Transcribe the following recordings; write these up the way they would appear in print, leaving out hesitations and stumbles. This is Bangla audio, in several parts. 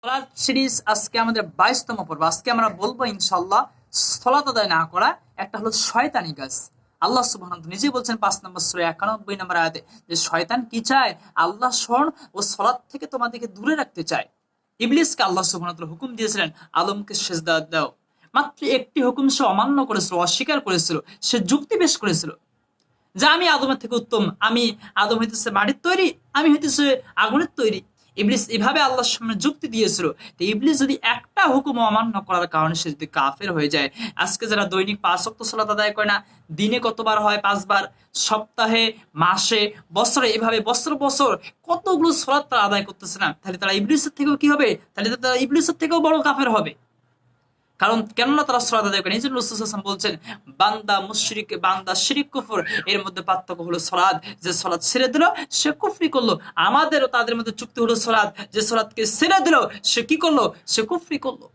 সালাত সিরিজ আজকে আমাদের 22তম পর্ব। আজকে আমরা বলবো ইনশাআল্লাহ সালাত আদায় না করা একটা হলো শয়তানি কাজ। আল্লাহ সুবহানাহু ওয়া তাআলা নিজেই বলছেন 5 নম্বর সূরা 91 নম্বর আয়াতে যে শয়তান কি চায়? আল্লাহ স্মরণ ও সালাত থেকে তোমাদেরকে দূরে রাখতে চায়। ইবলিসকে আল্লাহ সুবহানাহু ওয়া তাআলা হুকুম দিয়েছিলেন আদমকে সিজদা দাও, মাত্র একটি হুকুম সে অমান্য করেছিল, অস্বীকার করেছিল, সে যুক্তি পেশ করেছিল যে আমি আদমের থেকে উত্তম, আদম হইতেছে মাটির তৈরি, আমি হইতেছে আগুনের তৈরি। ইবলিস এভাবে আল্লাহর সামনে যুক্তি দিয়েছিল। তো ইবলিস যদি একটা হুকুম অমান্য করার কারণে সে যদি কাফের হয়ে যায়, আজকে যারা দৈনিক 5 ওয়াক্ত সালাত আদায় করে না, দিনে কতবার হয়? 5 বার, সপ্তাহে, মাসে, বছরে, এভাবে বছর বছর কতগুলো সালাত তারা আদায় করতেছে না, তাহলে তারা ইবলিসের থেকেও কি হবে? তাহলে তারা ইবলিসের থেকেও বড় কাফের হবে। কারণ কেননা তারা সালাত আদায় করে। নিজের রাসূল সাল্লাল্লাহু আলাইহি ওয়াসাল্লাম বলছেন বান্দা মুশরিক, বান্দা শিরিক, কুফর, এর মধ্যে পার্থক্য হলো সালাত। যে সালাত ছেড়ে দিল সে কুফরি করলো। আমাদেরও তাদের মধ্যে চুক্তি হলো সালাত, যে সালাতকে ছেড়ে দিল সে কি করলো? সে কুফরি করলো।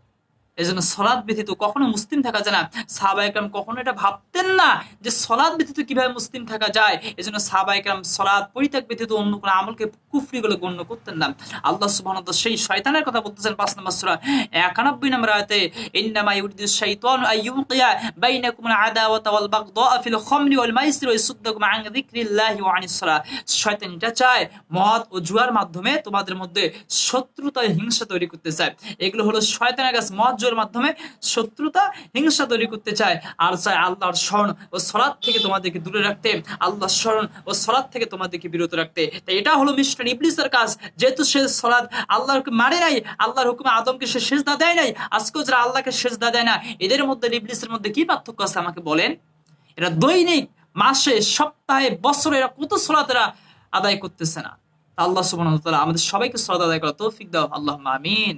এজন্য সালাত ব্যতীত কখনো মুসলিম থাকা যায় না। সাহাবায়ে কেরাম কখনো এটা ভাবতেন না যে সালাত ব্যতীত কিভাবে মুসলিম থাকা যায়। এজন্য সাহাবায়ে কেরাম সালাত পরিত্যাগ ব্যতীত অন্য কোনো আমলকে কুফরি বলে গণ্য করতেন না। আল্লাহ সুবহানাহু ওয়া তাআলা সেই শয়তানের কথা বলতেছেন 5 নম্বর সূরা 91 নম্বর আয়াতে, ইন্নামা ইউরিদুশ শাইতানু আইয়ুকিয়া বাইনাকুমুল আদাওয়াতা ওয়াল বাগদাআ ফিল খামরি ওয়াল মাইসিরি ওয়া ইয়াসুদ্দাকুম আন যিকরিল্লাহি ওয়া আনিস সালাহ। শয়তান এটা চায় মদ ও জুয়ার মাধ্যমে তোমাদের মধ্যে শত্রুতা, হিংসা তৈরি করতে চায়। এগুলো হলো শয়তানের কাজ। মদ জুয়ার মাধ্যমে শত্রুতা, হিংসা তৈরি করতে চায়, আর চায় আল্লাহর স্মরণ ও সালাত থেকে তোমাদেরকে দূরে রাখতে, আল্লাহর স্মরণ ও সালাত থেকে তোমাদেরকে বিরত রাখতে। তাই এটা হলো মিস্টার ইবলিসের কাজ। যেহেতু সে সালাত আল্লাহকে মানে নাই, আল্লাহর হুকুমে আদমকে সে সিজদা দেয় নাই, আজকেও যারা আল্লাহকে সিজদা দেয় না, এদের মধ্যে ইবলিসের মধ্যে কি পার্থক্য আছে আমাকে বলেন? এরা দৈনিক, মাসে, সপ্তাহে, বছরে এরা কত সালাত এরা আদায় করতেছে না। আল্লাহ সুবহানাহু ওয়া তাআলা আমাদের সবাইকে সালাত আদায় করার তৌফিক দাও, আল্লাহুম্মা আমিন।